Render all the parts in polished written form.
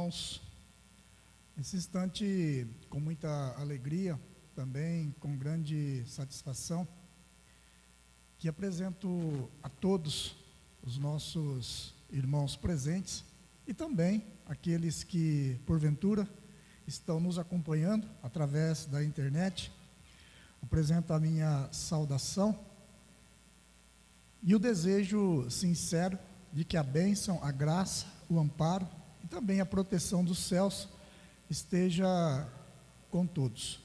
Irmãos, nesse instante, com muita alegria, também com grande satisfação, que apresento a todos os nossos irmãos presentes e também aqueles que, porventura, estão nos acompanhando através da internet. Apresento a minha saudação e o desejo sincero de que a bênção, a graça, o amparo e também a proteção dos céus esteja com todos.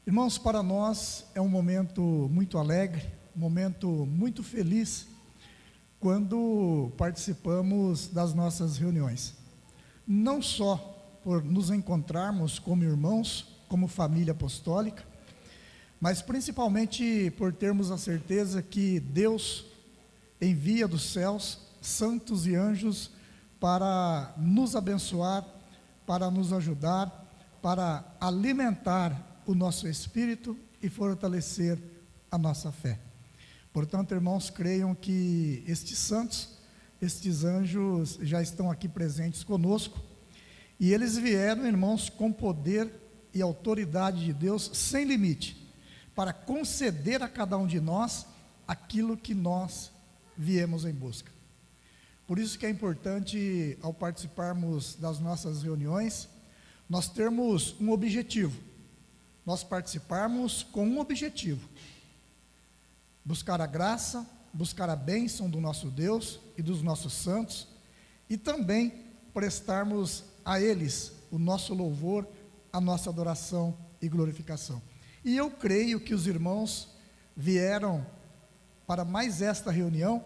Irmãos, para nós é um momento muito alegre, um momento muito feliz, quando participamos das nossas reuniões. Não só por nos encontrarmos como irmãos, como família apostólica, mas principalmente por termos a certeza que Deus envia dos céus santos e anjos para nos abençoar, para nos ajudar, para alimentar o nosso espírito e fortalecer a nossa fé. Portanto, irmãos, creiam que estes santos, estes anjos já estão aqui presentes conosco, e eles vieram, irmãos, com poder e autoridade de Deus sem limite, para conceder a cada um de nós aquilo que nós viemos em busca. Por isso que é importante, ao participarmos das nossas reuniões, nós termos um objetivo, nós participarmos com um objetivo: buscar a graça, buscar a bênção do nosso Deus e dos nossos santos, e também prestarmos a eles o nosso louvor, a nossa adoração e glorificação. E eu creio que os irmãos vieram para mais esta reunião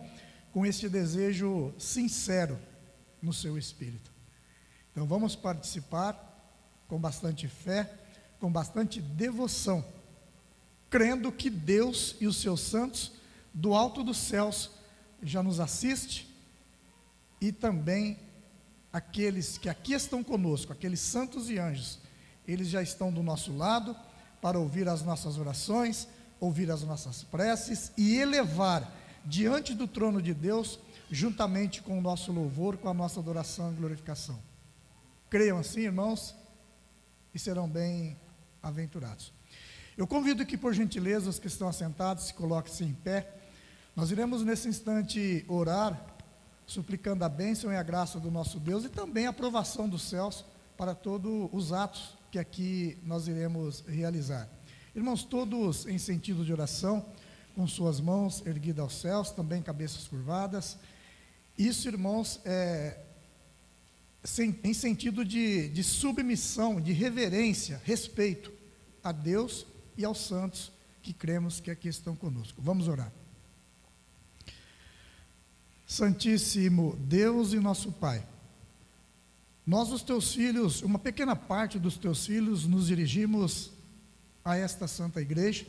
com este desejo sincero no seu espírito. Então vamos participar com bastante fé, com bastante devoção, crendo que Deus e os seus santos do alto dos céus já nos assiste, e também aqueles que aqui estão conosco, aqueles santos e anjos, eles já estão do nosso lado para ouvir as nossas orações, ouvir as nossas preces e elevar diante do trono de Deus, juntamente com o nosso louvor, com a nossa adoração e glorificação. Creiam assim, irmãos, e serão bem-aventurados. Eu convido que, por gentileza, os que estão assentados, se coloquem-se em pé. Nós iremos nesse instante orar, suplicando a bênção e a graça do nosso Deus e também a aprovação dos céus para todos os atos que aqui nós iremos realizar. Irmãos, todos em sentido de oração, com suas mãos erguidas aos céus, também cabeças curvadas. Isso, irmãos, em sentido de submissão, de reverência, respeito a Deus e aos santos que cremos que aqui estão conosco. Vamos orar. Santíssimo Deus e nosso Pai, nós, os teus filhos, uma pequena parte dos teus filhos, nos dirigimos a esta santa igreja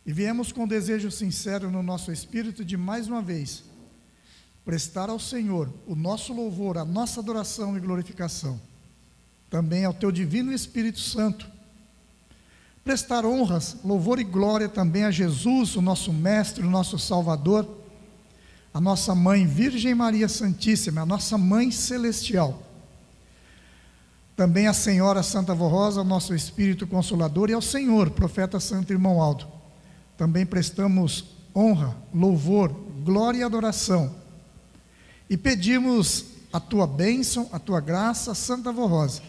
e viemos com desejo sincero no nosso espírito de, mais uma vez, prestar ao Senhor o nosso louvor, a nossa adoração e glorificação, também ao teu divino Espírito Santo, prestar honras, louvor e glória também a Jesus, o nosso Mestre, o nosso Salvador, a nossa Mãe Virgem Maria Santíssima, a nossa Mãe Celestial, também a Senhora Santa Vó Rosa, o nosso Espírito Consolador, e ao Senhor, Profeta Santo Irmão Aldo. Também prestamos honra, louvor, glória e adoração, e pedimos a tua bênção, a tua graça, Santa Vó Rosa,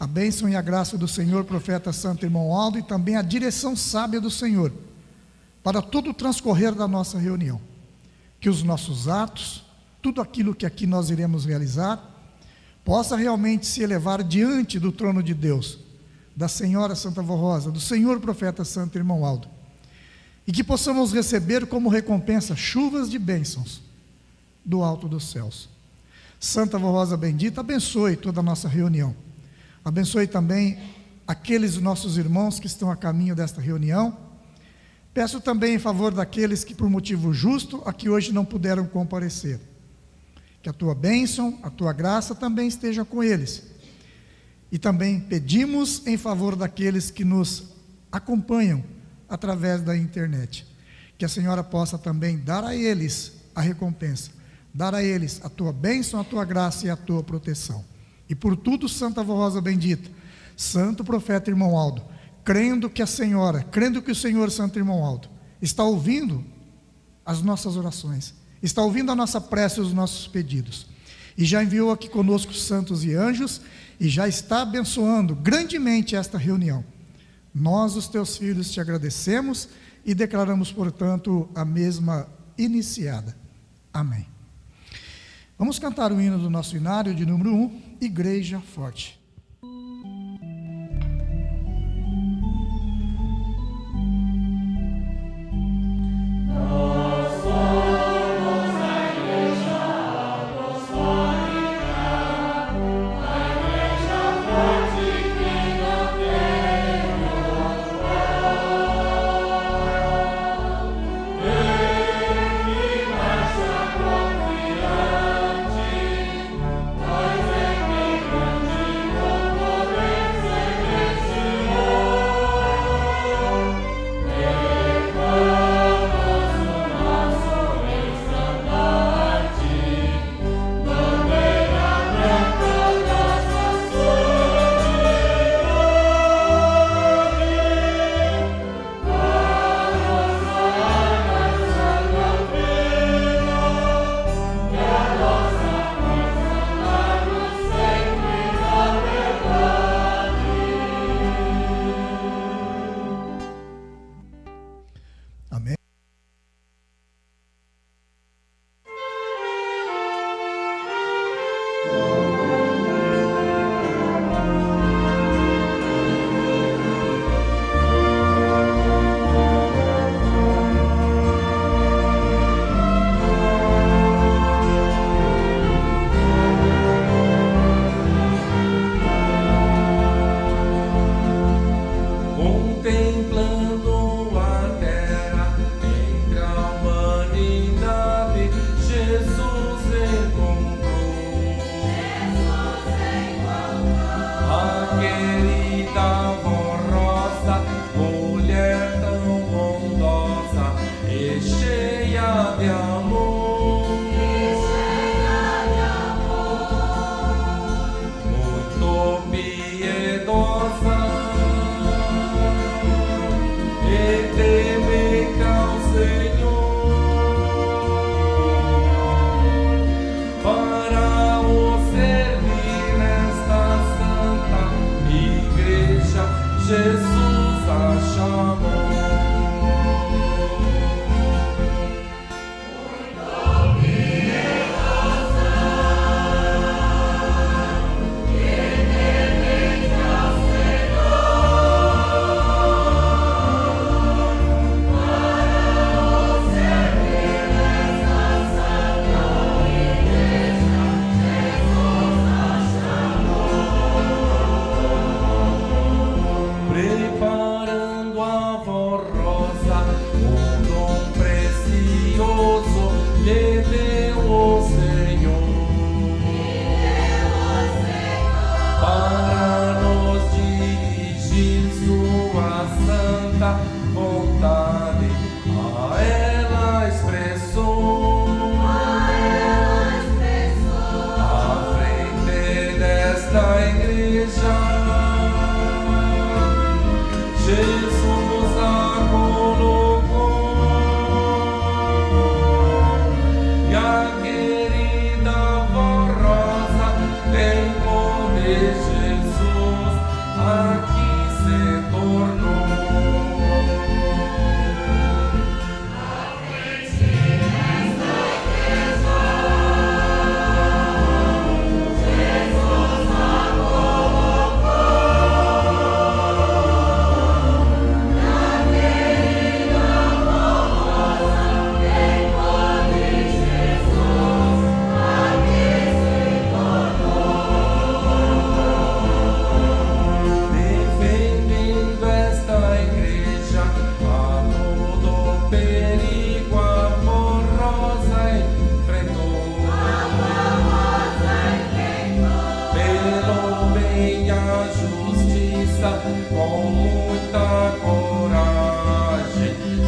a bênção e a graça do Senhor, Profeta Santo Irmão Aldo, e também a direção sábia do Senhor, para todo o transcorrer da nossa reunião. Que os nossos atos, tudo aquilo que aqui nós iremos realizar, possa realmente se elevar diante do trono de Deus, da Senhora Santa Vó Rosa, do Senhor Profeta Santo Irmão Aldo, e que possamos receber como recompensa chuvas de bênçãos do alto dos céus. Santa Vó Rosa bendita, abençoe toda a nossa reunião, abençoe também aqueles nossos irmãos que estão a caminho desta reunião. Peço também em favor daqueles que por motivo justo aqui hoje não puderam comparecer, que a tua bênção, a tua graça também esteja com eles. E também pedimos em favor daqueles que nos acompanham através da internet, que a Senhora possa também dar a eles a recompensa dar a eles a tua bênção, a tua graça e a tua proteção. E por tudo, Santa Vó Rosa bendita, Santo Profeta Irmão Aldo, crendo que o Senhor, Santo Irmão Aldo, está ouvindo as nossas orações, está ouvindo a nossa prece e os nossos pedidos, e já enviou aqui conosco santos e anjos, e já está abençoando grandemente esta reunião. Nós, os teus filhos, te agradecemos e declaramos, portanto, a mesma iniciada. Amém. Vamos cantar o hino do nosso inário de número 1, Igreja Forte.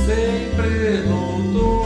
Sempre lutou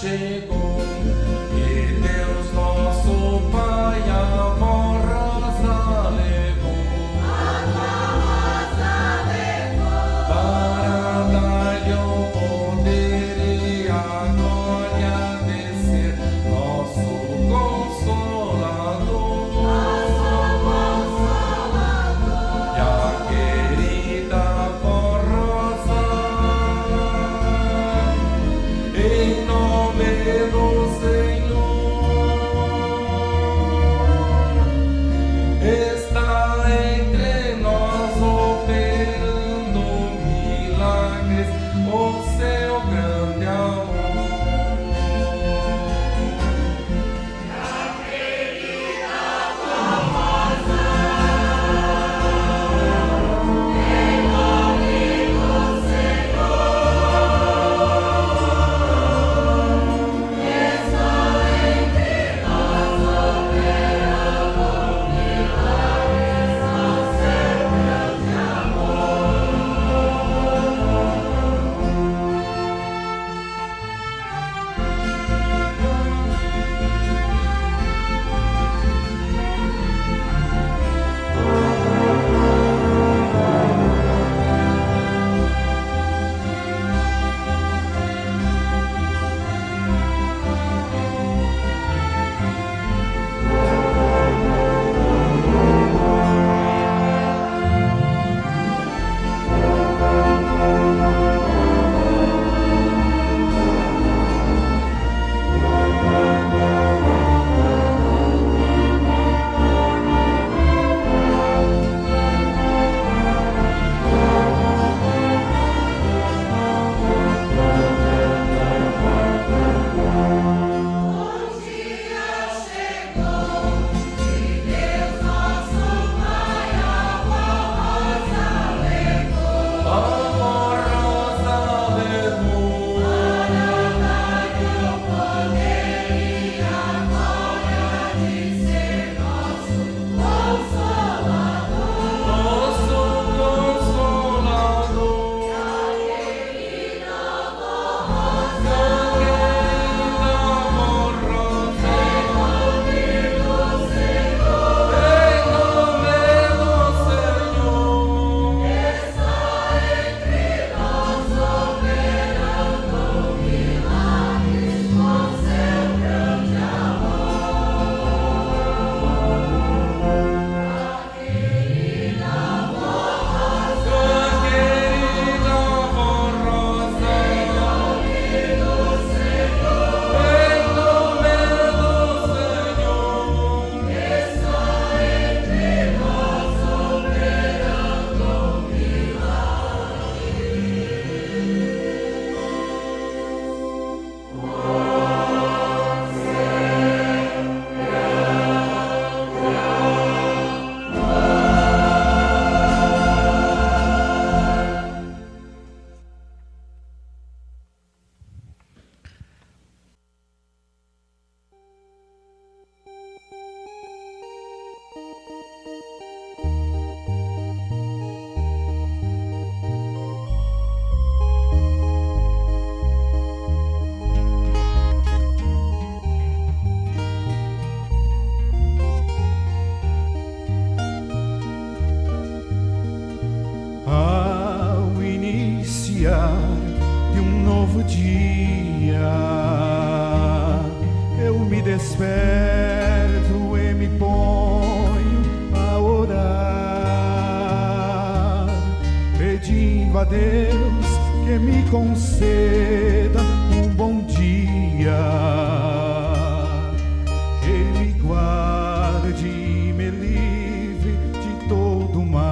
chegou, e Deus nosso Pai a avó Rosa levou, para dar-lhe o poder e a glória de ser nosso Consolador. E a querida avó Rosa, em nome do Senhor, está entre nós operando milagres, o seu grande amor. De um novo dia, eu me desperto e me ponho a orar, pedindo a Deus que me conceda um bom dia, que me guarde e me livre de todo mal.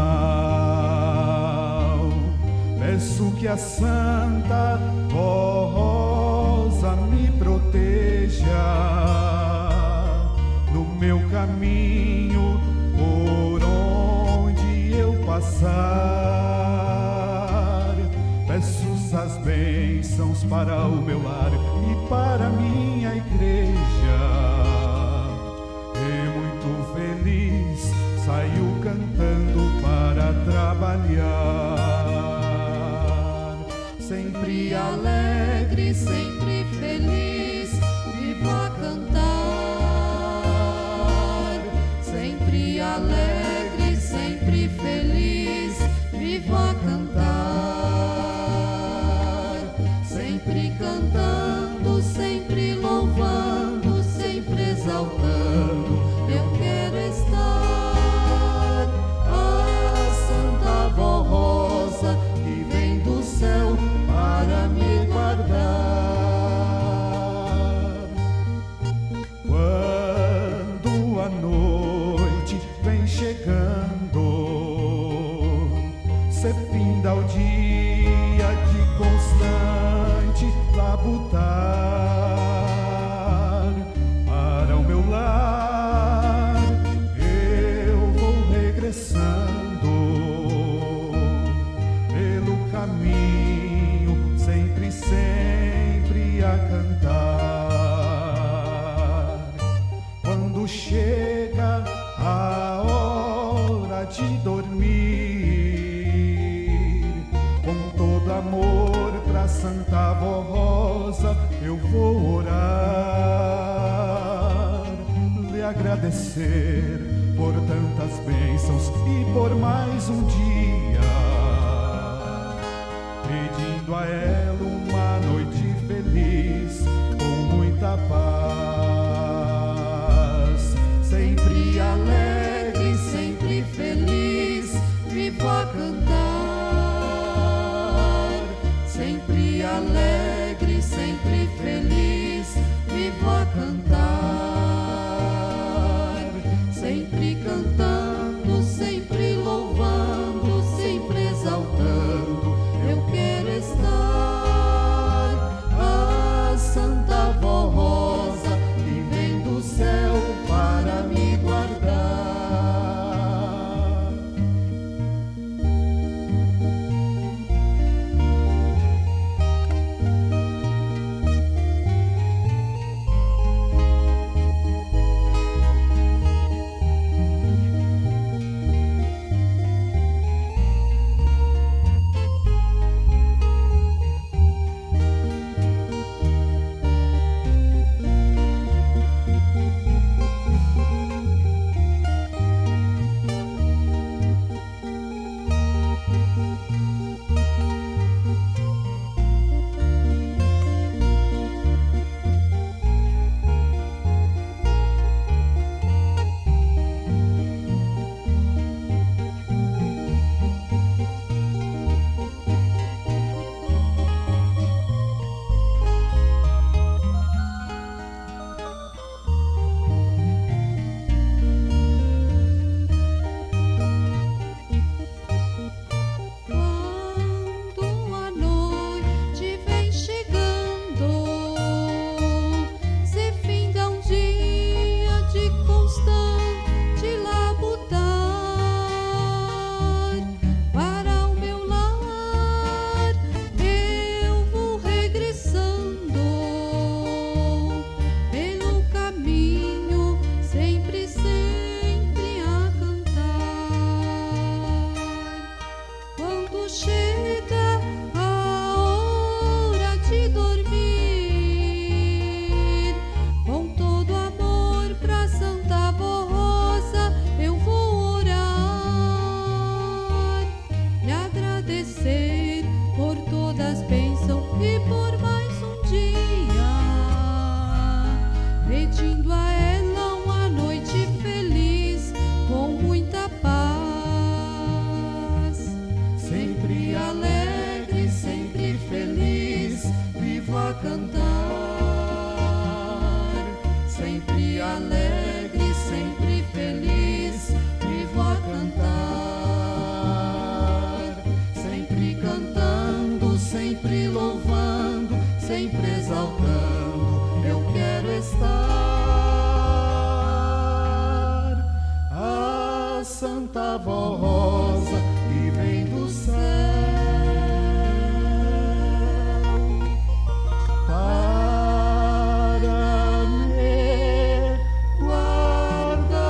Peço que a Santa Rosa me proteja no meu caminho, por onde eu passar. Peço as bênçãos para o meu lar e para minha igreja. E muito feliz saio cantando para trabalhar. Sempre alegre, sempre feliz, vivo a cantar, sempre cantando, sempre louvando, sempre exaltando. Eu quero estar a Santa Vó Rosa que vem do céu para me guardar. Quando a noite vem chegando, cê finda o dia de constante labutar. Para o meu lar eu vou regressando pelo caminho, sempre, sempre a cantar. Quando chega a hora de dormir, com todo amor pra Santa Vó Rosa eu vou orar, lhe agradecer por tantas bênçãos e por mais um dia, pedindo a ela uma noite feliz com muita paz. Sempre alegre, sempre feliz, vivo a cantar. Sempre alegre, sempre feliz, vivo a cantar. Sempre cantando, sempre louvando, sempre exaltando. Eu quero estar a Santa Vó Rosa que vem do céu para me guardar. Quando a noite vem chegando, se finda um dia de constante labutar. Para o meu lar eu vou regressando pelo caminho, sempre, sempre a cantar. Quando chega a hora de dormir, com todo amor pra Santa Vó Rosa eu vou orar, lhe agradecer por todas as bênçãos e por mais um dia, pedindo a ela uma noite feliz com muita paz. Sempre alegre, sempre feliz, vivo a cantar. Sempre alegre, sempre feliz, vivo a cantar. Sempre cantando, sempre louvando, sempre exaltando. Eu quero estar a Santa Vó Rosa que vem do céu para me guardar.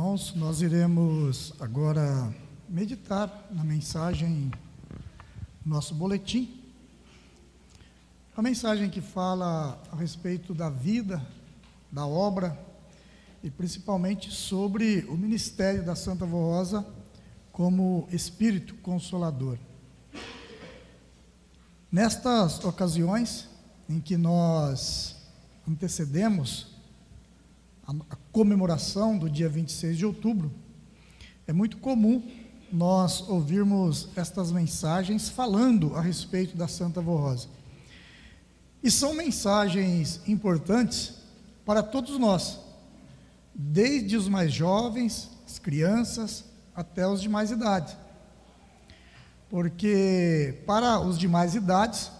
irmãos, nós iremos agora meditar na mensagem, nosso boletim. A mensagem que fala a respeito da vida, da obra e principalmente sobre o ministério da Santa Vó Rosa como Espírito Consolador. Nestas ocasiões em que nós antecedemos a comemoração do dia 26 de outubro, é muito comum nós ouvirmos estas mensagens falando a respeito da Santa Vó Rosa. E são mensagens importantes para todos nós, desde os mais jovens, as crianças, até os de mais idade. Porque para os de mais idades,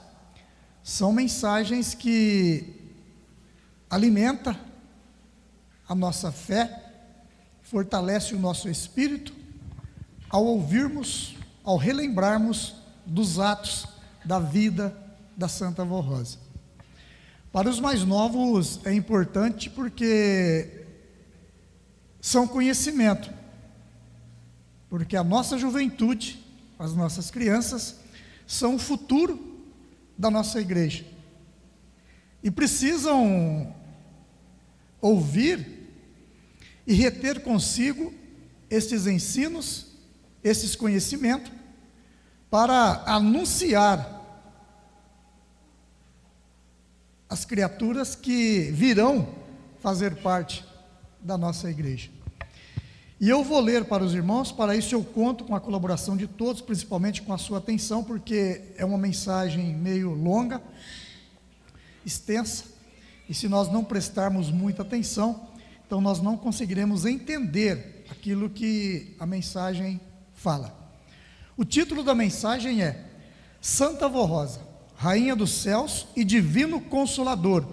são mensagens que alimentam a nossa fé, fortalece o nosso espírito, ao ouvirmos, ao relembrarmos dos atos da vida da Santa Vó Rosa. Para os mais novos é importante porque são conhecimento, porque a nossa juventude, as nossas crianças, são o futuro da nossa igreja e precisam ouvir e reter consigo estes ensinos, esses conhecimentos, para anunciar as criaturas que virão fazer parte da nossa igreja. E eu vou ler para os irmãos, para isso eu conto com a colaboração de todos, principalmente com a sua atenção, porque é uma mensagem meio longa, extensa, e se nós não prestarmos muita atenção, então nós não conseguiremos entender aquilo que a mensagem fala. O título da mensagem é Santa Vó Rosa, Rainha dos Céus e Divino Consolador,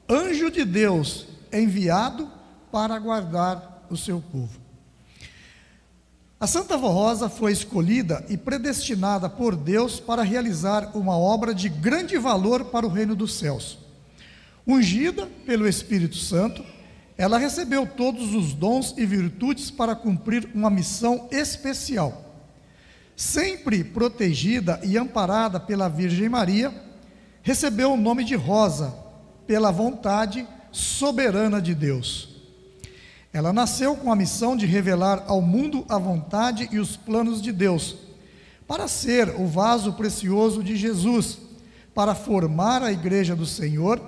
Anjo de Deus enviado para guardar o seu povo. A Santa Vó Rosa foi escolhida e predestinada por Deus para realizar uma obra de grande valor para o reino dos céus. Ungida pelo Espírito Santo, ela recebeu todos os dons e virtudes para cumprir uma missão especial. Sempre protegida e amparada pela Virgem Maria, recebeu o nome de Rosa, pela vontade soberana de Deus. Ela nasceu com a missão de revelar ao mundo a vontade e os planos de Deus, para ser o vaso precioso de Jesus, para formar a igreja do Senhor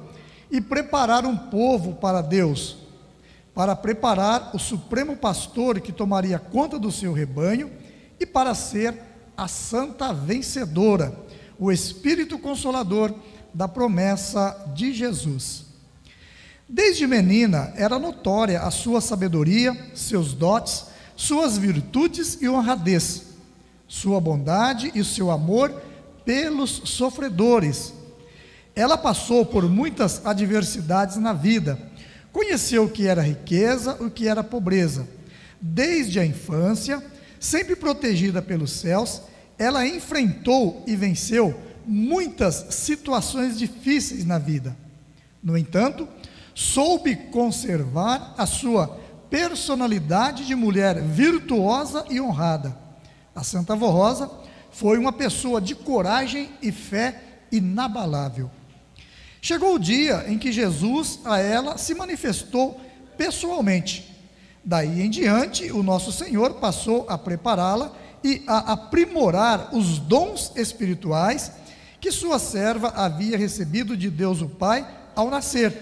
e preparar um povo para Deus, para preparar o supremo pastor que tomaria conta do seu rebanho e para ser a santa vencedora, o Espírito Consolador da promessa de Jesus. Desde menina era notória a sua sabedoria, seus dotes, suas virtudes e honradez, sua bondade e o seu amor pelos sofredores. Ela passou por muitas adversidades na vida, conheceu o que era riqueza, o que era pobreza. Desde a infância, sempre protegida pelos céus, ela enfrentou e venceu muitas situações difíceis na vida. No entanto, soube conservar a sua personalidade de mulher virtuosa e honrada. A Santa Vó Rosa foi uma pessoa de coragem e fé inabalável. Chegou o dia em que Jesus a ela se manifestou pessoalmente. Daí em diante, o nosso Senhor passou a prepará-la e a aprimorar os dons espirituais que sua serva havia recebido de Deus o Pai ao nascer,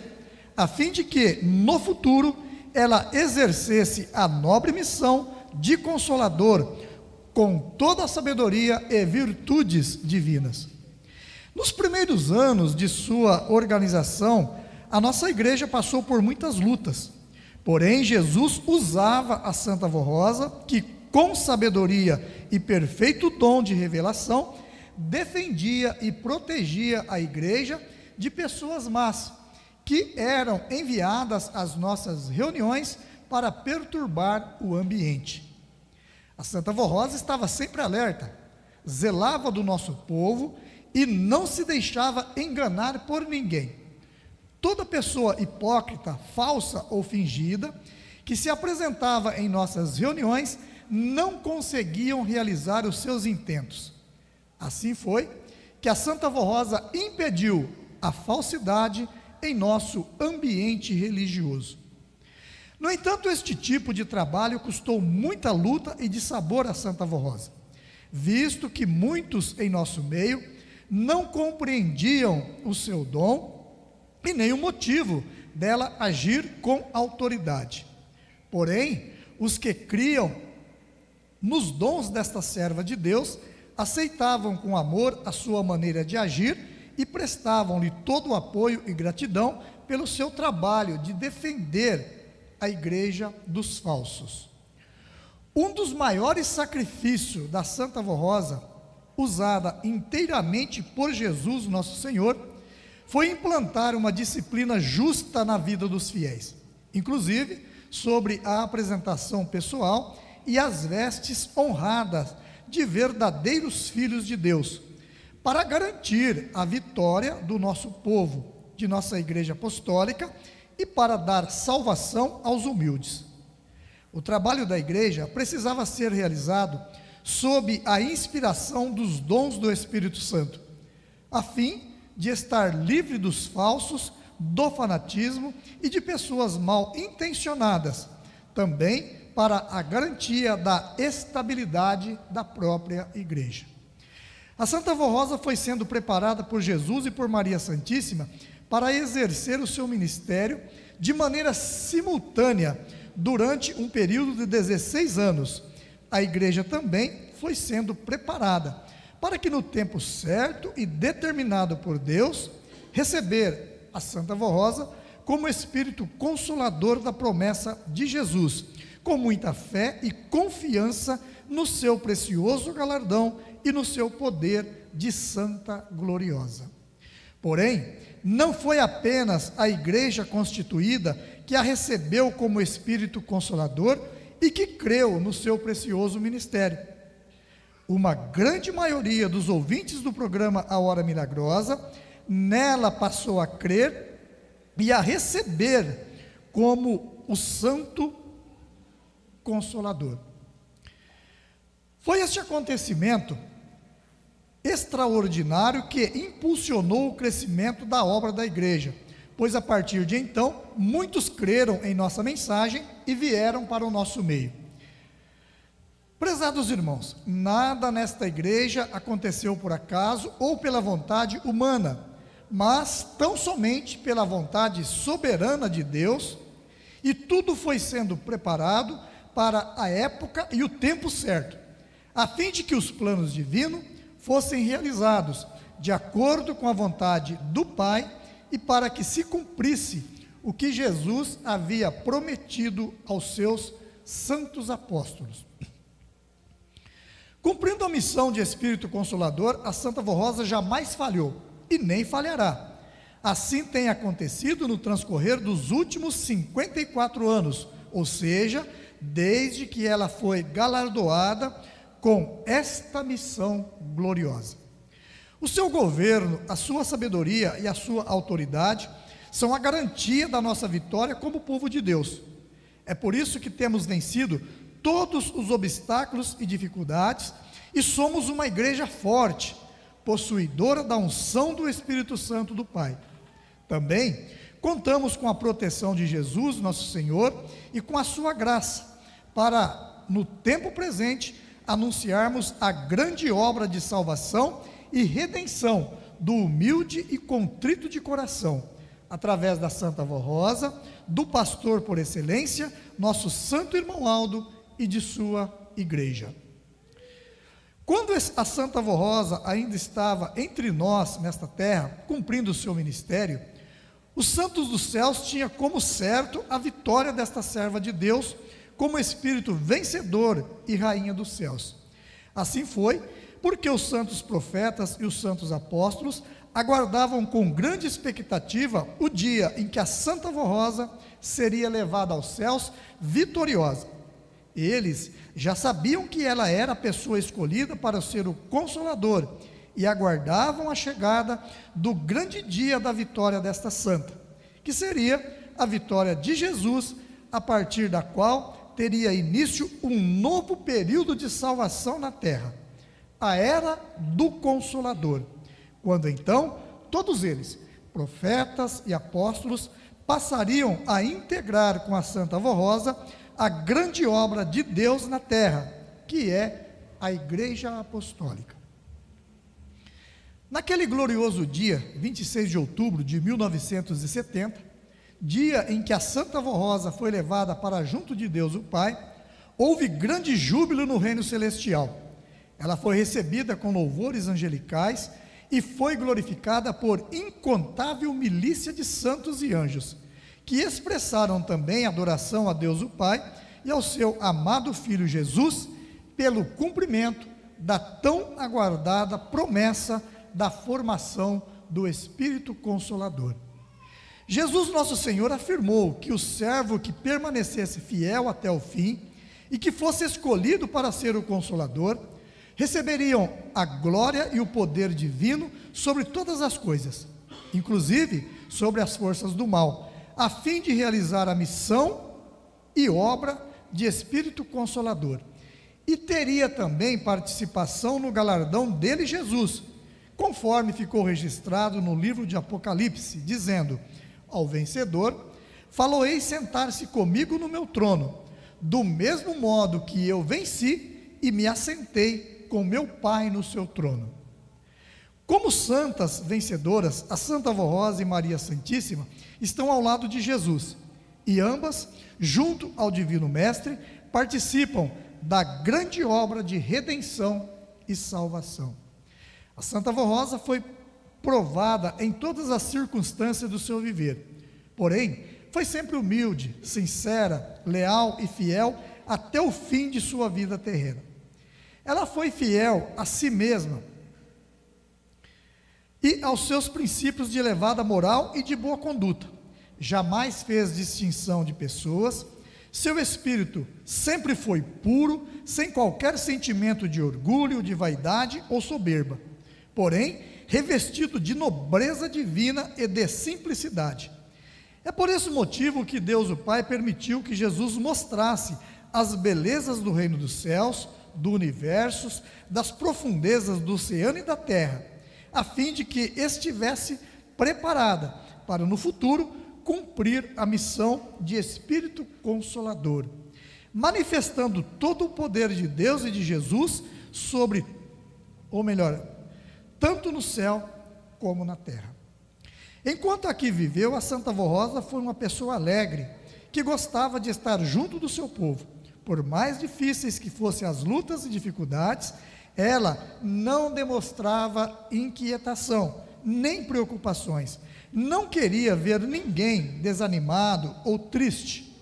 a fim de que, no futuro, ela exercesse a nobre missão de consolador, com toda a sabedoria e virtudes divinas. Nos primeiros anos de sua organização, a nossa igreja passou por muitas lutas, porém Jesus usava a Santa Vó Rosa, que com sabedoria e perfeito dom de revelação, defendia e protegia a igreja de pessoas más, que eram enviadas às nossas reuniões para perturbar o ambiente. A Santa Vó Rosa estava sempre alerta, zelava do nosso povo e não se deixava enganar por ninguém. Toda pessoa hipócrita, falsa ou fingida, que se apresentava em nossas reuniões não conseguiam realizar os seus intentos. Assim foi que a Santa Avó Rosa impediu a falsidade em nosso ambiente religioso. No entanto, este tipo de trabalho custou muita luta e dissabor a Santa Avó Rosa, visto que muitos em nosso meio não compreendiam o seu dom e nem o motivo dela agir com autoridade. Porém, os que criam nos dons desta serva de Deus aceitavam com amor a sua maneira de agir e prestavam-lhe todo o apoio e gratidão pelo seu trabalho de defender a igreja dos falsos. Um dos maiores sacrifícios da Santa Avó Rosa, usada inteiramente por Jesus, nosso Senhor, foi implantar uma disciplina justa na vida dos fiéis, inclusive sobre a apresentação pessoal e as vestes honradas de verdadeiros filhos de Deus, para garantir a vitória do nosso povo, de nossa Igreja Apostólica, e para dar salvação aos humildes. O trabalho da igreja precisava ser realizado sob a inspiração dos dons do Espírito Santo, a fim de estar livre dos falsos, do fanatismo e de pessoas mal intencionadas, também para a garantia da estabilidade da própria igreja. A Santa Avó Rosa foi sendo preparada por Jesus e por Maria Santíssima para exercer o seu ministério de maneira simultânea durante um período de 16 anos. A igreja também foi sendo preparada para que no tempo certo e determinado por Deus, receber a Santa Avó Rosa como Espírito Consolador da promessa de Jesus, com muita fé e confiança no seu precioso galardão e no seu poder de Santa Gloriosa. Porém, não foi apenas a igreja constituída que a recebeu como Espírito Consolador e que creu no seu precioso ministério. Uma grande maioria dos ouvintes do programa A Hora Milagrosa nela passou a crer e a receber como o Santo Consolador. Foi este acontecimento extraordinário que impulsionou o crescimento da obra da igreja, pois a partir de então, muitos creram em nossa mensagem e vieram para o nosso meio. Prezados irmãos, nada nesta igreja aconteceu por acaso ou pela vontade humana, mas tão somente pela vontade soberana de Deus, e tudo foi sendo preparado para a época e o tempo certo, a fim de que os planos divinos fossem realizados de acordo com a vontade do Pai e para que se cumprisse o que Jesus havia prometido aos seus santos apóstolos. Cumprindo a missão de Espírito Consolador, a Santa Avó Rosa jamais falhou e nem falhará. Assim tem acontecido no transcorrer dos últimos 54 anos, ou seja, desde que ela foi galardoada com esta missão gloriosa. O seu governo, a sua sabedoria e a sua autoridade são a garantia da nossa vitória como povo de Deus. É por isso que temos vencido todos os obstáculos e dificuldades e somos uma igreja forte, possuidora da unção do Espírito Santo do Pai. Também contamos com a proteção de Jesus, nosso Senhor, e com a sua graça, para, no tempo presente, anunciarmos a grande obra de salvação e redenção do humilde e contrito de coração, através da Santa Avó Rosa, do pastor por excelência, nosso santo irmão Aldo, e de sua igreja. Quando a Santa Avó Rosa ainda estava entre nós nesta terra, cumprindo o seu ministério, os santos dos céus tinham como certo a vitória desta serva de Deus, como espírito vencedor e rainha dos céus. Assim foi, porque os santos profetas e os santos apóstolos aguardavam com grande expectativa o dia em que a Santa Avó Rosa seria levada aos céus vitoriosa. Eles já sabiam que ela era a pessoa escolhida para ser o Consolador e aguardavam a chegada do grande dia da vitória desta santa, que seria a vitória de Jesus a partir da qual teria início um novo período de salvação na terra, a era do Consolador, quando então todos eles, profetas e apóstolos, passariam a integrar com a Santa Avó Rosa a grande obra de Deus na terra, que é a Igreja Apostólica. Naquele glorioso dia, 26 de outubro de 1970, dia em que a Santa Avó Rosa foi levada para junto de Deus o Pai, houve grande júbilo no reino celestial. Ela foi recebida com louvores angelicais e foi glorificada por incontável milícia de santos e anjos, que expressaram também adoração a Deus o Pai e ao seu amado Filho Jesus, pelo cumprimento da tão aguardada promessa da formação do Espírito Consolador. Jesus nosso Senhor afirmou que o servo que permanecesse fiel até o fim e que fosse escolhido para ser o Consolador, receberiam a glória e o poder divino sobre todas as coisas, inclusive sobre as forças do mal, a fim de realizar a missão e obra de Espírito Consolador. E teria também participação no galardão dele, Jesus, conforme ficou registrado no livro de Apocalipse, dizendo: ao vencedor, faloei sentar-se comigo no meu trono, do mesmo modo que eu venci e me assentei com meu Pai no seu trono. Como santas vencedoras, a Santa Avó Rosa e Maria Santíssima estão ao lado de Jesus, e ambas, junto ao Divino Mestre, participam da grande obra de redenção e salvação. A Santa Avó Rosa foi provada em todas as circunstâncias do seu viver, porém, foi sempre humilde, sincera, leal e fiel até o fim de sua vida terrena. Ela foi fiel a si mesma e aos seus princípios de elevada moral e de boa conduta. Jamais fez distinção de pessoas. Seu espírito sempre foi puro, sem qualquer sentimento de orgulho, de vaidade ou soberba, porém, revestido de nobreza divina e de simplicidade. É por esse motivo que Deus o Pai permitiu que Jesus mostrasse as belezas do reino dos céus, do universo, das profundezas do oceano e da terra, a fim de que estivesse preparada para no futuro cumprir a missão de Espírito Consolador, manifestando todo o poder de Deus e de Jesus sobre, ou melhor, tanto no céu como na terra. Enquanto aqui viveu, a Santa Avó Rosa foi uma pessoa alegre, que gostava de estar junto do seu povo. Por mais difíceis que fossem as lutas e dificuldades, ela não demonstrava inquietação, nem preocupações. Não queria ver ninguém desanimado ou triste.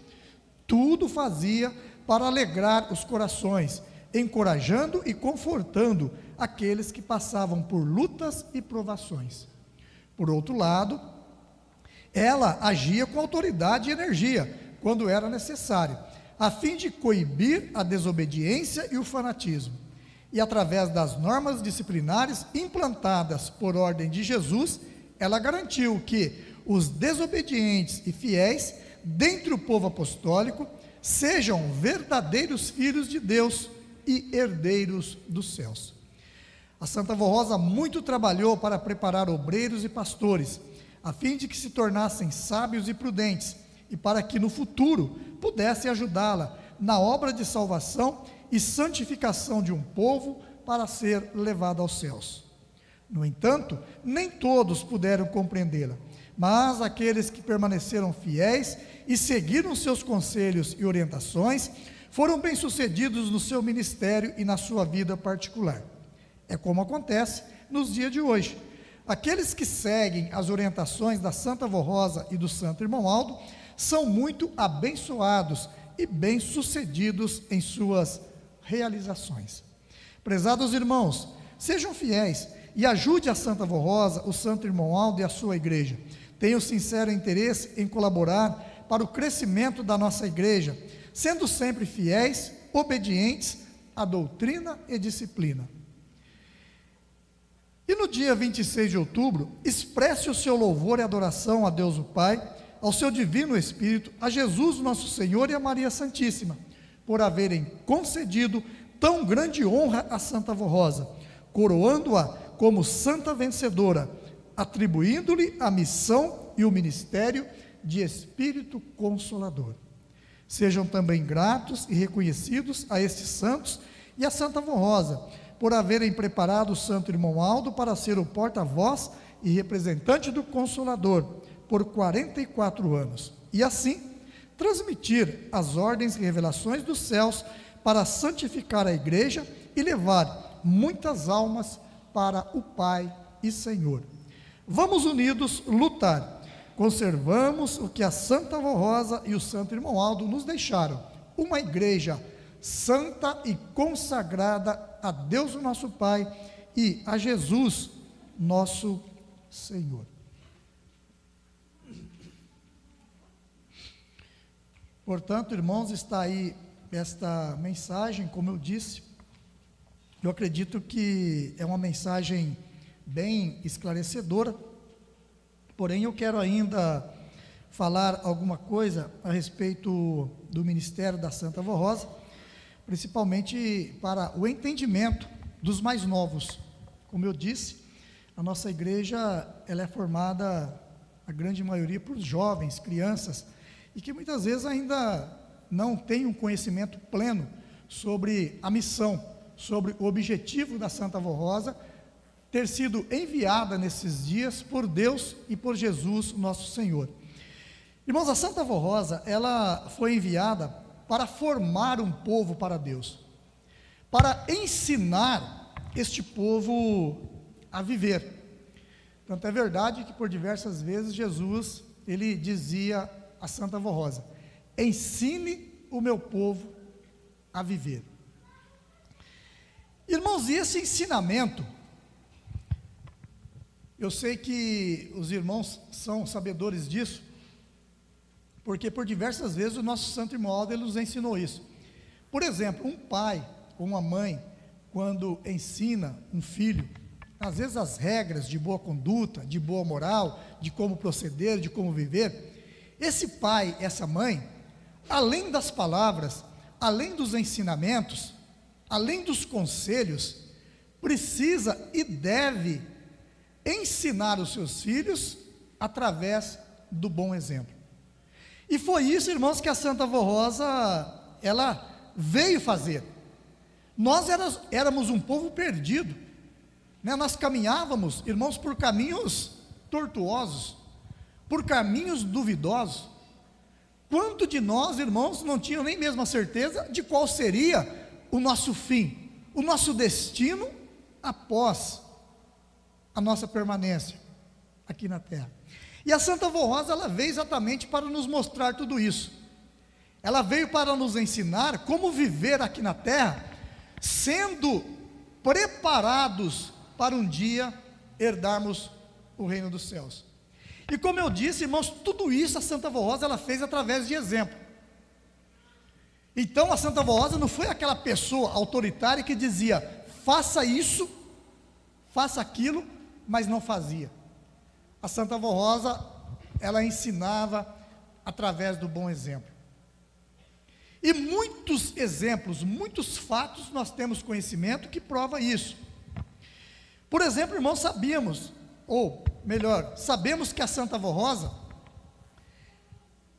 Tudo fazia para alegrar os corações, encorajando e confortando aqueles que passavam por lutas e provações. Por outro lado, ela agia com autoridade e energia, quando era necessário, a fim de coibir a desobediência e o fanatismo. E através das normas disciplinares implantadas por ordem de Jesus, ela garantiu que os desobedientes e fiéis, dentre o povo apostólico, sejam verdadeiros filhos de Deus e herdeiros dos céus. A Santa Avó Rosa muito trabalhou para preparar obreiros e pastores, a fim de que se tornassem sábios e prudentes, e para que no futuro pudesse ajudá-la na obra de salvação e santificação de um povo para ser levado aos céus. No entanto, nem todos puderam compreendê-la, mas aqueles que permaneceram fiéis e seguiram seus conselhos e orientações, foram bem-sucedidos no seu ministério e na sua vida particular. É como acontece nos dias de hoje. Aqueles que seguem as orientações da Santa Avó Rosa e do Santo Irmão Aldo são muito abençoados e bem-sucedidos em suas realizações. Prezados irmãos, sejam fiéis e ajude a Santa Avó Rosa, o Santo Irmão Aldo e a sua igreja. Tenho sincero interesse em colaborar para o crescimento da nossa igreja, sendo sempre fiéis, obedientes à doutrina e disciplina. E no dia 26 de outubro, expresse o seu louvor e adoração a Deus o Pai, ao seu divino Espírito, a Jesus nosso Senhor e a Maria Santíssima, por haverem concedido tão grande honra à Santa Avó Rosa, coroando-a como santa vencedora, atribuindo-lhe a missão e o ministério de Espírito Consolador. Sejam também gratos e reconhecidos a estes santos e a Santa Avó Rosa, por haverem preparado o santo irmão Aldo para ser o porta-voz e representante do Consolador por 44 anos, e assim transmitir as ordens e revelações dos céus para santificar a igreja e levar muitas almas para o Pai e Senhor. Vamos unidos lutar. Conservamos o que a Santa Avó Rosa e o Santo Irmão Aldo nos deixaram, uma igreja santa e consagrada a Deus o nosso Pai e a Jesus nosso Senhor. Portanto, irmãos, está aí esta mensagem, como eu disse. Eu acredito que é uma mensagem bem esclarecedora, porém eu quero ainda falar alguma coisa a respeito do ministério da Santa Avó Rosa, principalmente para o entendimento dos mais novos. Como eu disse, a nossa igreja ela é formada, a grande maioria, por jovens, crianças, e que muitas vezes ainda não têm um conhecimento pleno sobre a missão, sobre o objetivo da Santa Avó Rosa ter sido enviada nesses dias por Deus e por Jesus, nosso Senhor. Irmãos, a Santa Avó Rosa, ela foi enviada para formar um povo para Deus, para ensinar este povo a viver. Tanto é verdade que por diversas vezes Jesus, ele dizia a Santa Avó Rosa: ensine o meu povo a viver. Irmãos, e esse ensinamento, eu sei que os irmãos são sabedores disso, porque por diversas vezes o nosso Santo Irmão Aldo ele nos ensinou isso. Por exemplo, um pai ou uma mãe, quando ensina um filho, às vezes as regras de boa conduta, de boa moral, de como proceder, de como viver, esse pai, essa mãe, além das palavras, além dos ensinamentos, além dos conselhos, precisa e deve ensinar os seus filhos através do bom exemplo. E foi isso, irmãos, que a Santa Avó Rosa, ela veio fazer. Nós éramos um povo perdido, né? Nós caminhávamos, irmãos, por caminhos tortuosos, por caminhos duvidosos. Quanto de nós, irmãos, não tinham nem mesmo a certeza de qual seria o nosso fim, o nosso destino após a nossa permanência aqui na terra. E a Santa Avó Rosa, ela veio exatamente para nos mostrar tudo isso. Ela veio para nos ensinar como viver aqui na terra, sendo preparados para um dia herdarmos o reino dos céus. E como eu disse, irmãos, tudo isso a Santa Avó Rosa ela fez através de exemplo. Então a Santa Avó Rosa não foi aquela pessoa autoritária que dizia: faça isso, faça aquilo, mas não fazia. A Santa Avó Rosa, ela ensinava através do bom exemplo. E muitos exemplos, muitos fatos nós temos conhecimento que prova isso. Por exemplo, irmãos, sabemos que a Santa Avó Rosa,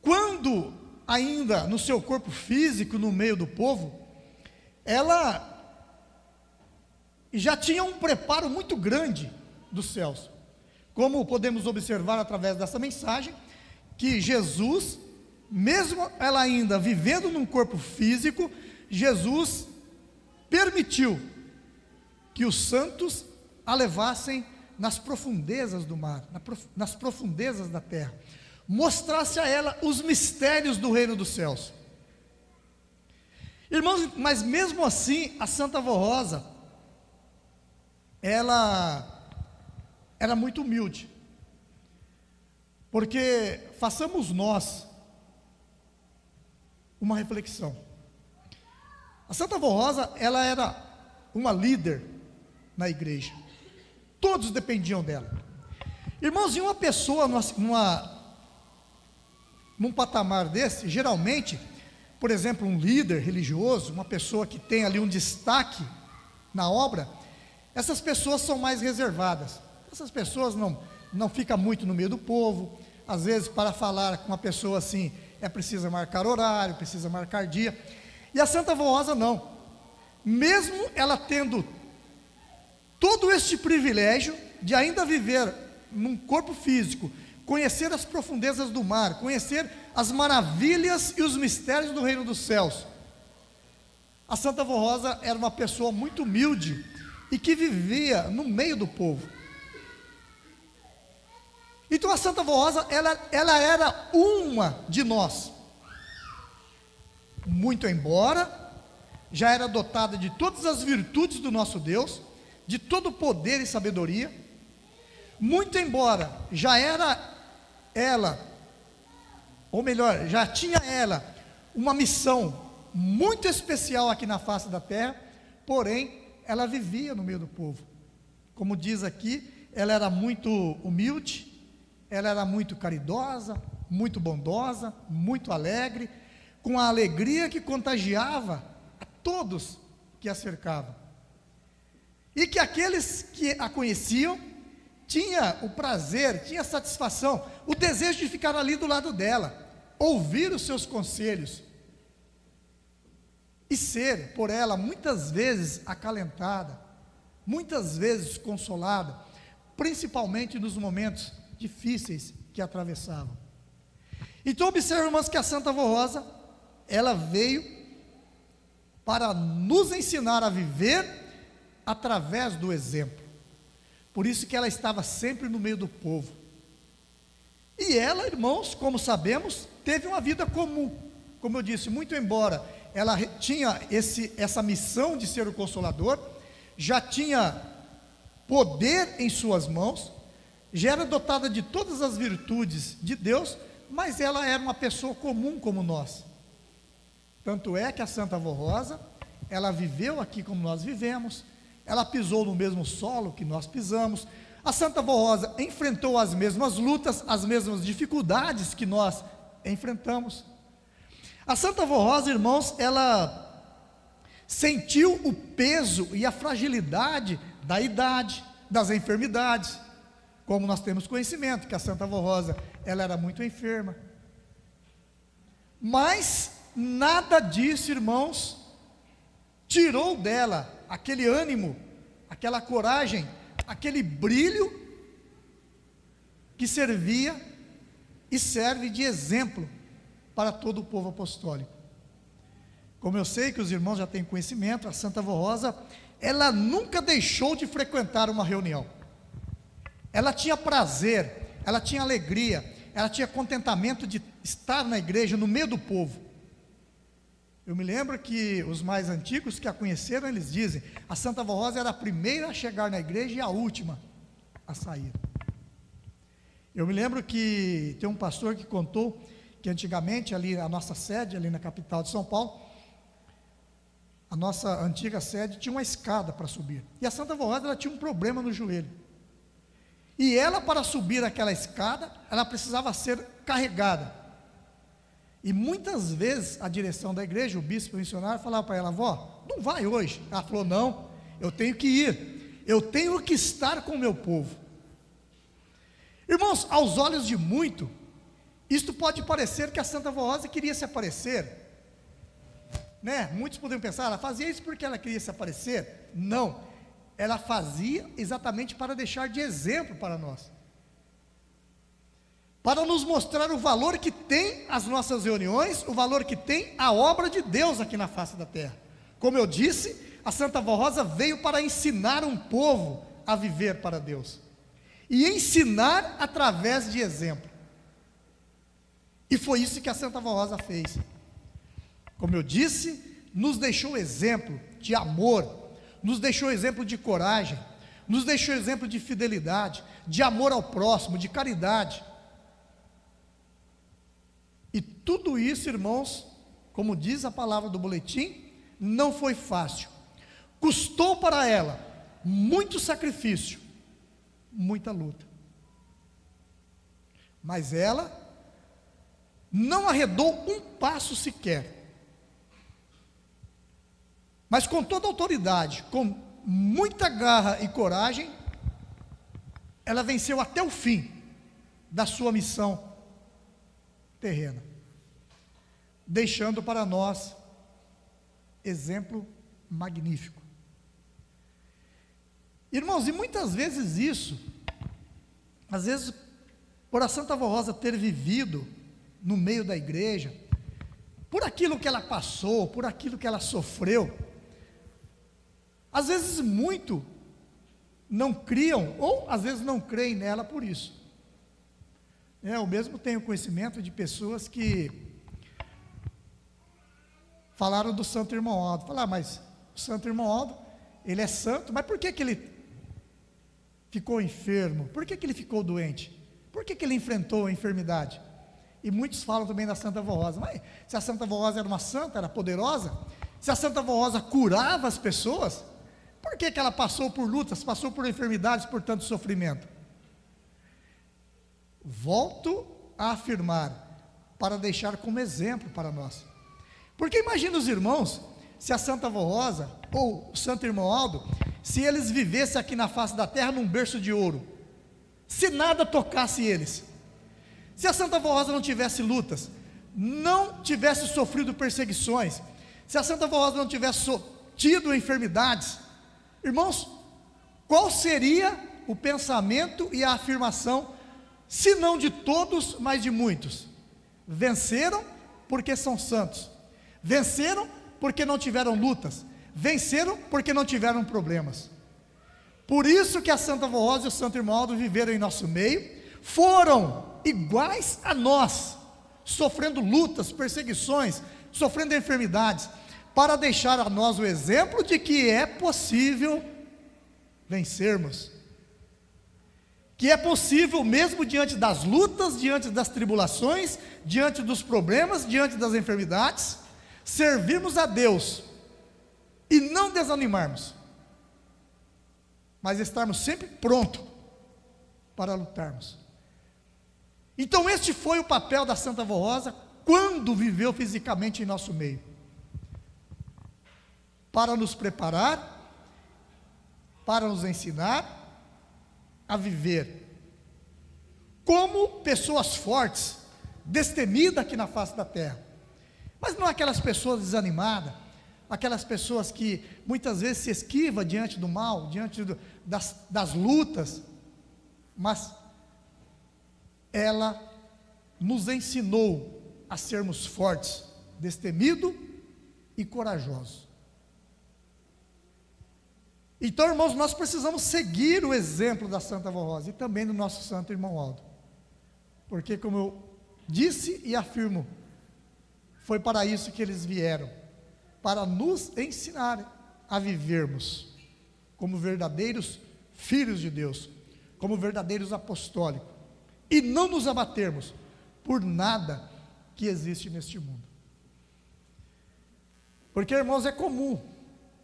quando ainda no seu corpo físico, no meio do povo, ela já tinha um preparo muito grande dos céus. Como podemos observar através dessa mensagem, que Jesus, mesmo ela ainda vivendo num corpo físico, Jesus permitiu que os santos a levassem nas profundezas do mar, nas profundezas da terra, mostrasse a ela os mistérios do reino dos céus. Irmãos, mas mesmo assim, a Santa Avó Rosa, ela era muito humilde, porque façamos nós uma reflexão. A Santa Avó Rosa, ela era uma líder na igreja, todos dependiam dela. Irmãos, e uma pessoa num patamar desse, geralmente, por exemplo, um líder religioso, uma pessoa que tem ali um destaque na obra, essas pessoas são mais reservadas. Essas pessoas não ficam muito no meio do povo. Às vezes, para falar com uma pessoa assim, precisa marcar horário, precisa marcar dia. E a Santa Vó Rosa não. Mesmo ela tendo todo este privilégio de ainda viver num corpo físico, conhecer as profundezas do mar, conhecer as maravilhas e os mistérios do reino dos céus, a Santa Vó Rosa era uma pessoa muito humilde e que vivia no meio do povo. Então a Santa Vó Rosa, ela era uma de nós. Muito embora já era dotada de todas as virtudes do nosso Deus, de todo poder e sabedoria, muito embora já era ela, ou melhor, já tinha ela uma missão muito especial aqui na face da terra, porém, ela vivia no meio do povo. Como diz aqui, ela era muito humilde, ela era muito caridosa, muito bondosa, muito alegre, com a alegria que contagiava a todos que a cercavam. E que aqueles que a conheciam, tinha o prazer, tinha a satisfação, o desejo de ficar ali do lado dela, ouvir os seus conselhos, e ser por ela muitas vezes acalentada, muitas vezes consolada, principalmente nos momentos difíceis que atravessavam. Então observe, irmãos, que a Santa Vó Rosa, ela veio para nos ensinar a viver através do exemplo. Por isso que ela estava sempre no meio do povo. E ela, irmãos, como sabemos, teve uma vida comum. Como eu disse, muito embora ela tinha essa missão de ser o Consolador, já tinha poder em suas mãos, já era dotada de todas as virtudes de Deus, mas ela era uma pessoa comum como nós. Tanto é que a Santa Vó Rosa, ela viveu aqui como nós vivemos, ela pisou no mesmo solo que nós pisamos. A Santa Vó Rosa enfrentou as mesmas lutas, as mesmas dificuldades que nós enfrentamos. A Santa Vó Rosa, irmãos, ela sentiu o peso e a fragilidade da idade, das enfermidades, como nós temos conhecimento, que a Santa Vó Rosa, ela era muito enferma. Mas nada disso, irmãos, tirou dela aquele ânimo, aquela coragem, aquele brilho que servia e serve de exemplo para todo o povo apostólico. Como eu sei que os irmãos já têm conhecimento, a Santa Vó Rosa, ela nunca deixou de frequentar uma reunião. Ela tinha prazer, ela tinha alegria, ela tinha contentamento de estar na igreja, no meio do povo. Eu me lembro que os mais antigos que a conheceram, eles dizem, a Santa Vó Rosa era a primeira a chegar na igreja e a última a sair. Eu me lembro que tem um pastor que contou que antigamente ali a nossa sede, ali na capital de São Paulo, a nossa antiga sede tinha uma escada para subir, e a Santa Vó Rosa, ela tinha um problema no joelho, e ela, para subir aquela escada, ela precisava ser carregada, e muitas vezes a direção da igreja, o bispo, o missionário, falava para ela: vó, não vai hoje. Ela falou: não, eu tenho que ir, eu tenho que estar com o meu povo. Irmãos, aos olhos de muito, isto pode parecer que a Santa Vó Rosa queria se aparecer, né? Muitos poderiam pensar, ela fazia isso porque ela queria se aparecer. Não, ela fazia exatamente para deixar de exemplo para nós, para nos mostrar o valor que tem as nossas reuniões, o valor que tem a obra de Deus aqui na face da terra. Como eu disse, a Santa Vó Rosa veio para ensinar um povo a viver para Deus, e ensinar através de exemplo. E foi isso que a Santa Vó Rosa fez. Como eu disse, nos deixou exemplo de amor, nos deixou exemplo de coragem, nos deixou exemplo de fidelidade, de amor ao próximo, de caridade. E tudo isso, irmãos, como diz a palavra do boletim, não foi fácil. Custou para ela muito sacrifício, muita luta. Mas ela não arredou um passo sequer, mas com toda autoridade, com muita garra e coragem, ela venceu até o fim da sua missão terrena, deixando para nós exemplo magnífico. Irmãos, e muitas vezes isso, às vezes por a Santa Avó Rosa ter vivido no meio da igreja, por aquilo que ela passou, por aquilo que ela sofreu, às vezes muito não criam, ou às vezes não creem nela por isso. Eu mesmo tenho conhecimento de pessoas que falaram do Santo Irmão Aldo, falaram, mas o Santo Irmão Aldo, ele é santo, mas por que ele ficou enfermo? Por que ele ficou doente? Por que ele enfrentou a enfermidade? E muitos falam também da Santa Avó Rosa, mas se a Santa Avó Rosa era uma santa, era poderosa, se a Santa Avó Rosa curava as pessoas, por que ela passou por lutas, passou por enfermidades, por tanto sofrimento? Volto a afirmar, para deixar como exemplo para nós, porque imagina os irmãos, se a Santa Avó Rosa, ou o Santo Irmão Aldo, se eles vivessem aqui na face da terra, num berço de ouro, se nada tocasse eles, se a Santa Avó Rosa não tivesse lutas, não tivesse sofrido perseguições, se a Santa Avó Rosa não tivesse tido enfermidades, irmãos, qual seria o pensamento e a afirmação, se não de todos, mas de muitos? Venceram porque são santos, venceram porque não tiveram lutas, venceram porque não tiveram problemas. Por isso que a Santa Avó Rosa e o Santo Irmão Aldo viveram em nosso meio, foram iguais a nós, sofrendo lutas, perseguições, sofrendo enfermidades, para deixar a nós o exemplo de que é possível vencermos, que é possível mesmo diante das lutas, diante das tribulações, diante dos problemas, diante das enfermidades, servirmos a Deus e não desanimarmos, mas estarmos sempre prontos para lutarmos. Então este foi o papel da Santa Avó Rosa quando viveu fisicamente em nosso meio, para nos preparar, para nos ensinar a viver como pessoas fortes, destemidas aqui na face da terra, mas não aquelas pessoas desanimadas, aquelas pessoas que muitas vezes se esquivam diante do mal, diante das lutas, mas ela nos ensinou a sermos fortes, destemidos e corajosos. Então, irmãos, nós precisamos seguir o exemplo da Santa Avó Rosa e também do nosso Santo Irmão Aldo, porque, como eu disse e afirmo, foi para isso que eles vieram, para nos ensinar a vivermos como verdadeiros filhos de Deus, como verdadeiros apostólicos, e não nos abatermos por nada que existe neste mundo. Porque, irmãos, é comum,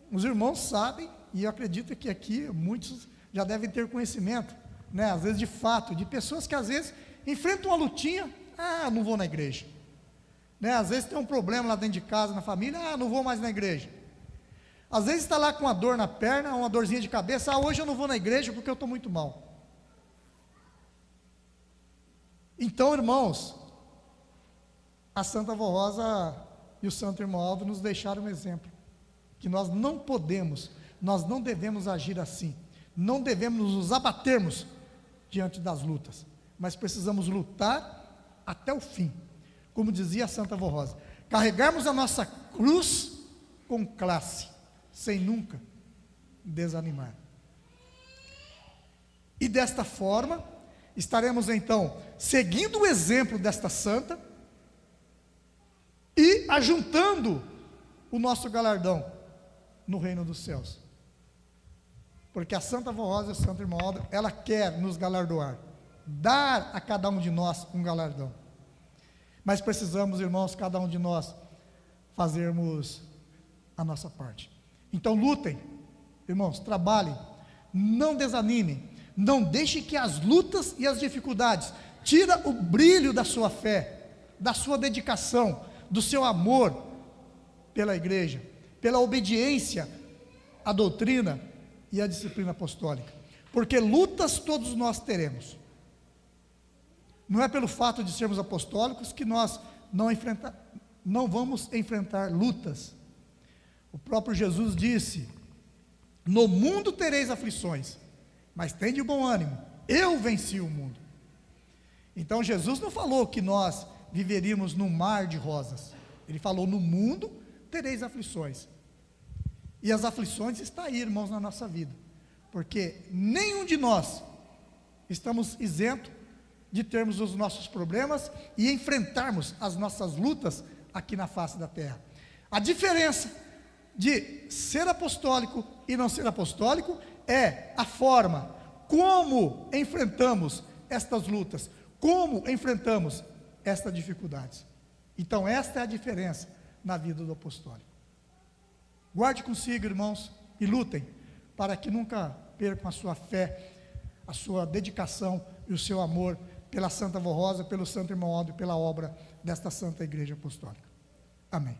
os irmãos sabem, e eu acredito que aqui muitos já devem ter conhecimento, né, às vezes de fato, de pessoas que às vezes enfrentam uma lutinha, não vou na igreja, né, às vezes tem um problema lá dentro de casa, na família, não vou mais na igreja, às vezes está lá com uma dor na perna, uma dorzinha de cabeça, hoje eu não vou na igreja porque eu estou muito mal. Então, irmãos, a Santa Avó Rosa e o Santo Irmão Aldo nos deixaram um exemplo, que nós não podemos, nós não devemos agir assim, não devemos nos abatermos diante das lutas, mas precisamos lutar até o fim, como dizia a Santa Avó Rosa, carregarmos a nossa cruz com classe, sem nunca desanimar. E desta forma, estaremos então seguindo o exemplo desta santa e ajuntando o nosso galardão no reino dos céus, porque a Santa Avó Rosa e o Santo Irmão Aldo, ela quer nos galardoar, dar a cada um de nós um galardão, mas precisamos, irmãos, cada um de nós fazermos a nossa parte. Então lutem, irmãos, trabalhem, não desanimem, não deixe que as lutas e as dificuldades tira o brilho da sua fé, da sua dedicação, do seu amor pela igreja, pela obediência à doutrina e à disciplina apostólica. Porque lutas todos nós teremos. Não é pelo fato de sermos apostólicos que nós não vamos enfrentar lutas. O próprio Jesus disse: no mundo tereis aflições, mas tende bom ânimo, eu venci o mundo. Então Jesus não falou que nós viveríamos num mar de rosas. Ele falou: no mundo tereis aflições. E as aflições estão aí, irmãos, na nossa vida, porque nenhum de nós estamos isentos de termos os nossos problemas e enfrentarmos as nossas lutas aqui na face da terra. A diferença de ser apostólico e não ser apostólico é a forma como enfrentamos estas lutas, como enfrentamos estas dificuldades. Então esta é a diferença na vida do apostólico. Guarde consigo, irmãos, e lutem para que nunca percam a sua fé, a sua dedicação e o seu amor pela Santa Vó Rosa, pelo Santo Irmão Aldo e pela obra desta Santa Igreja Apostólica. Amém.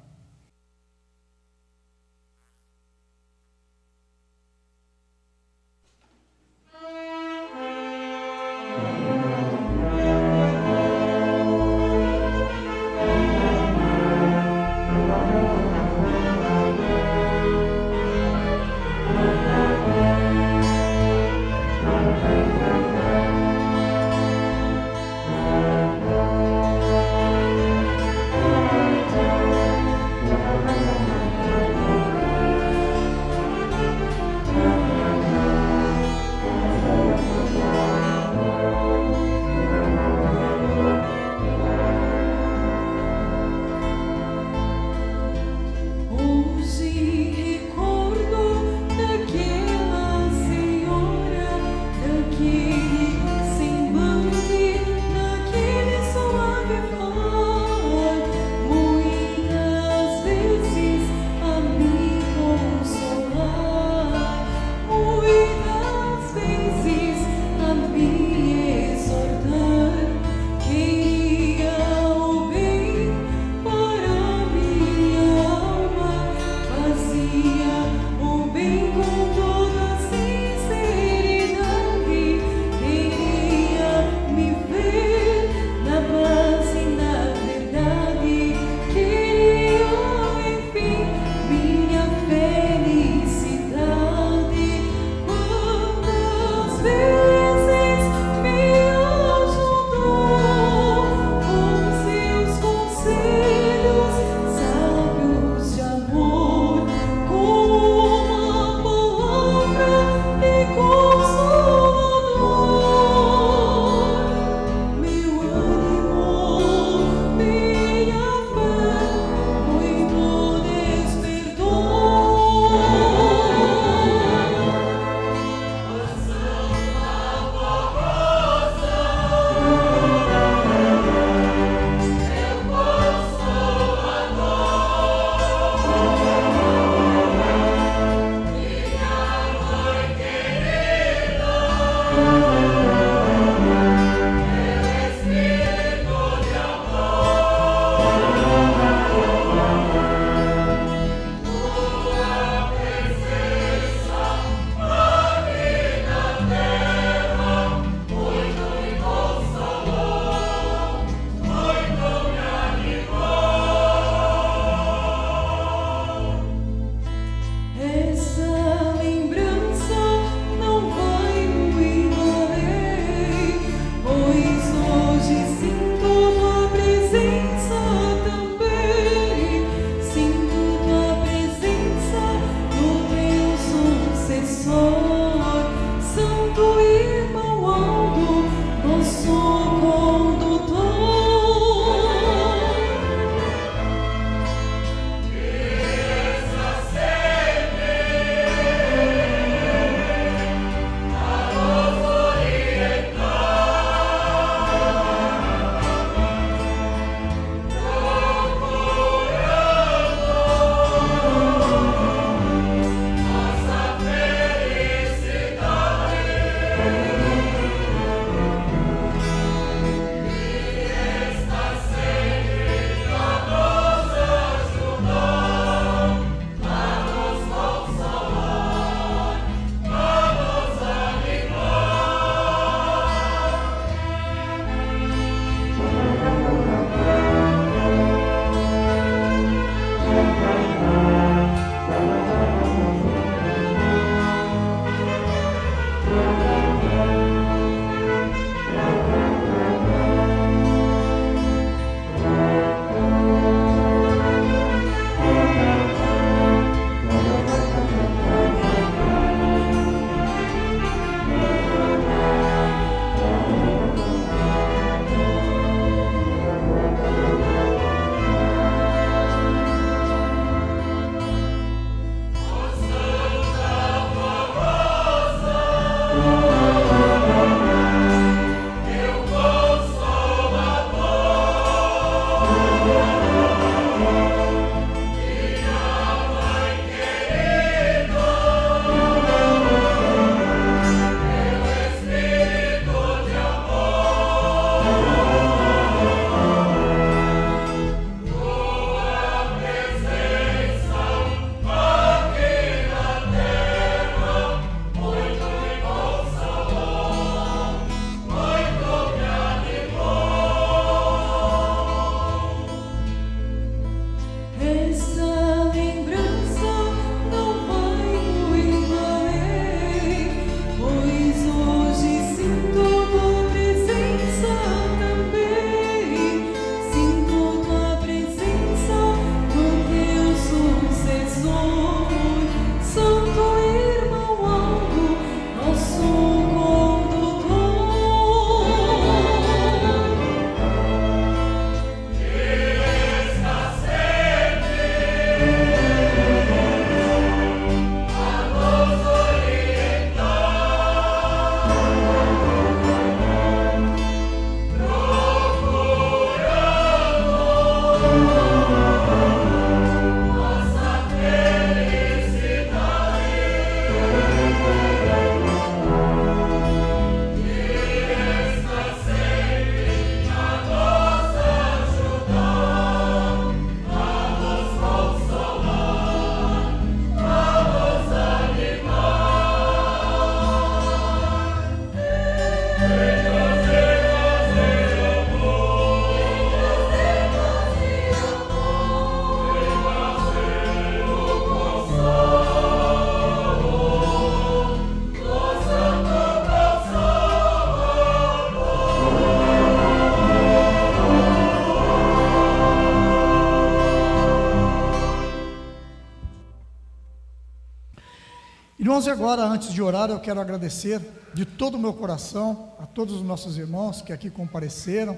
Irmãos, e agora, antes de orar, eu quero agradecer de todo o meu coração a todos os nossos irmãos que aqui compareceram,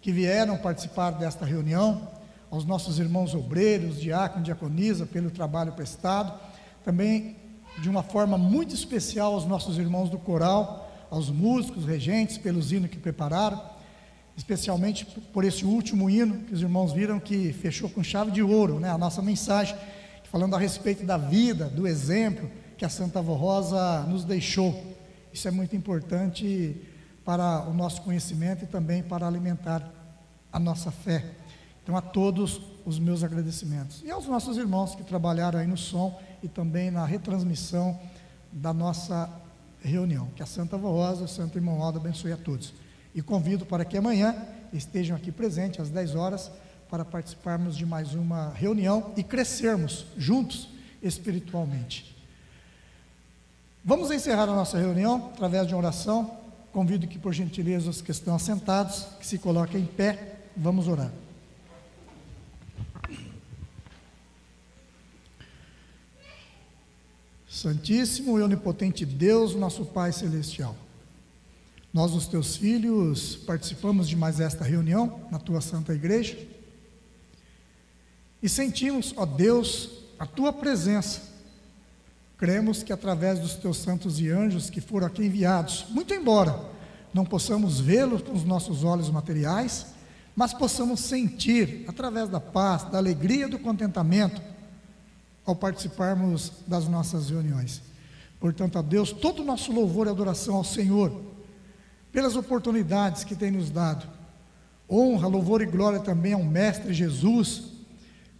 que vieram participar desta reunião, aos nossos irmãos obreiros, diácono, diaconisa, pelo trabalho prestado, também de uma forma muito especial aos nossos irmãos do coral, aos músicos, regentes, pelos hinos que prepararam, especialmente por esse último hino que os irmãos viram que fechou com chave de ouro, né? A nossa mensagem, falando a respeito da vida, do exemplo que a Santa Avó Rosa nos deixou. Isso é muito importante para o nosso conhecimento e também para alimentar a nossa fé. Então, a todos os meus agradecimentos. E aos nossos irmãos que trabalharam aí no som e também na retransmissão da nossa reunião. Que a Santa Avó Rosa, o Santo Irmão Aldo abençoe a todos. E convido para que amanhã estejam aqui presentes às 10 horas para participarmos de mais uma reunião e crescermos juntos espiritualmente. Vamos encerrar a nossa reunião através de uma oração. Convido que, por gentileza, os que estão assentados, que se coloquem em pé. Vamos orar. Santíssimo e onipotente Deus, nosso Pai Celestial, nós, os teus filhos, participamos de mais esta reunião na tua Santa Igreja e sentimos, ó Deus, a tua presença. Cremos que através dos teus santos e anjos que foram aqui enviados, muito embora não possamos vê-los com os nossos olhos materiais, mas possamos sentir, através da paz, da alegria, do contentamento, ao participarmos das nossas reuniões. Portanto, a Deus, todo o nosso louvor e adoração ao Senhor, pelas oportunidades que tem nos dado. Honra, louvor e glória também ao Mestre Jesus,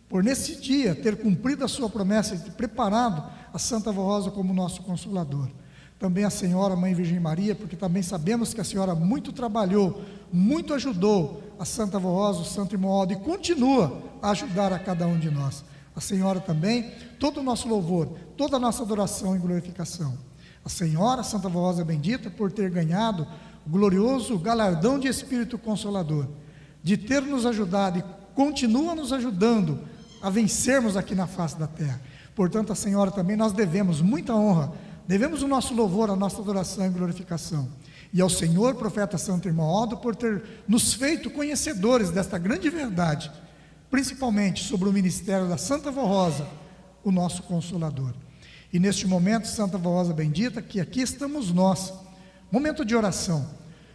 por nesse dia ter cumprido a sua promessa e ter preparado a Santa Avó Rosa como nosso consolador. Também a Senhora Mãe Virgem Maria, porque também sabemos que a Senhora muito trabalhou, muito ajudou a Santa Avó Rosa, o Santo Irmão Aldo, e continua a ajudar a cada um de nós. A Senhora também, todo o nosso louvor, toda a nossa adoração e glorificação. A Senhora, Santa Avó Rosa bendita, por ter ganhado o glorioso galardão de Espírito Consolador, de ter nos ajudado e continua nos ajudando a vencermos aqui na face da terra. Portanto, a Senhora também nós devemos muita honra, devemos o nosso louvor, a nossa adoração e glorificação. E ao Senhor, profeta Santo Irmão Aldo, por ter nos feito conhecedores desta grande verdade, principalmente sobre o ministério da Santa Avó Rosa, o nosso Consolador. E neste momento, Santa Avó Rosa bendita, que aqui estamos nós, momento de oração,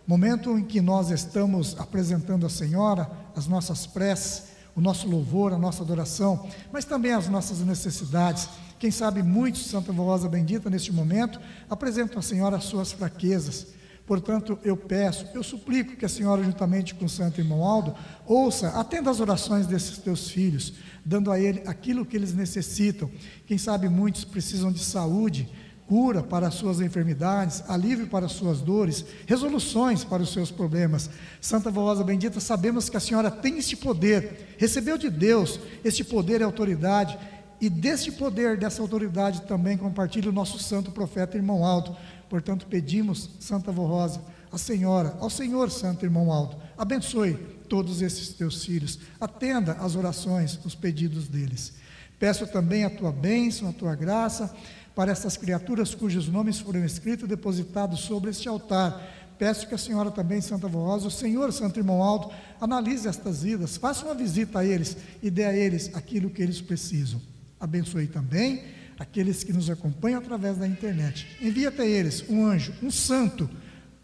momento em que nós estamos apresentando à Senhora as nossas preces, o nosso louvor, a nossa adoração, mas também as nossas necessidades. Quem sabe muitos, Santa Avó Rosa bendita, neste momento, apresentam à Senhora as suas fraquezas. Portanto, eu peço, eu suplico que a Senhora, juntamente com o Santo Irmão Aldo, ouça, atenda as orações desses teus filhos, dando a ele aquilo que eles necessitam. Quem sabe muitos precisam de saúde, cura para as suas enfermidades, alívio para as suas dores, resoluções para os seus problemas. Santa Avó Rosa bendita, sabemos que a Senhora tem este poder, recebeu de Deus este poder e autoridade, e deste poder, dessa autoridade também compartilha o nosso santo profeta Irmão Aldo. Portanto, pedimos, Santa Avó Rosa, a Senhora, ao Senhor Santo Irmão Aldo, abençoe todos esses teus filhos, atenda as orações, os pedidos deles. Peço também a tua bênção, a tua graça, para essas criaturas cujos nomes foram escritos e depositados sobre este altar. Peço que a Senhora também, Santa Avó Rosa, o Senhor Santo Irmão Aldo, analise estas vidas, faça uma visita a eles e dê a eles aquilo que eles precisam. Abençoe também aqueles que nos acompanham através da internet. Envie até eles um anjo, um santo,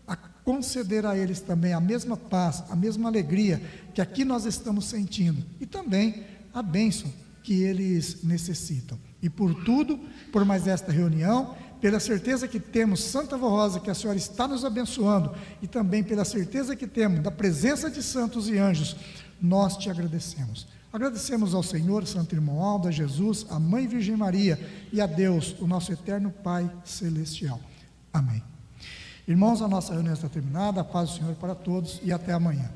a conceder a eles também a mesma paz, a mesma alegria que aqui nós estamos sentindo, e também a bênção que eles necessitam. E por tudo, por mais esta reunião, pela certeza que temos, Santa Avó Rosa, que a Senhora está nos abençoando, e também pela certeza que temos da presença de santos e anjos, nós te agradecemos. Agradecemos ao Senhor, Santo Irmão Aldo, a Jesus, a Mãe Virgem Maria e a Deus, o nosso eterno Pai Celestial. Amém. Irmãos, a nossa reunião está terminada, a paz do Senhor para todos e até amanhã.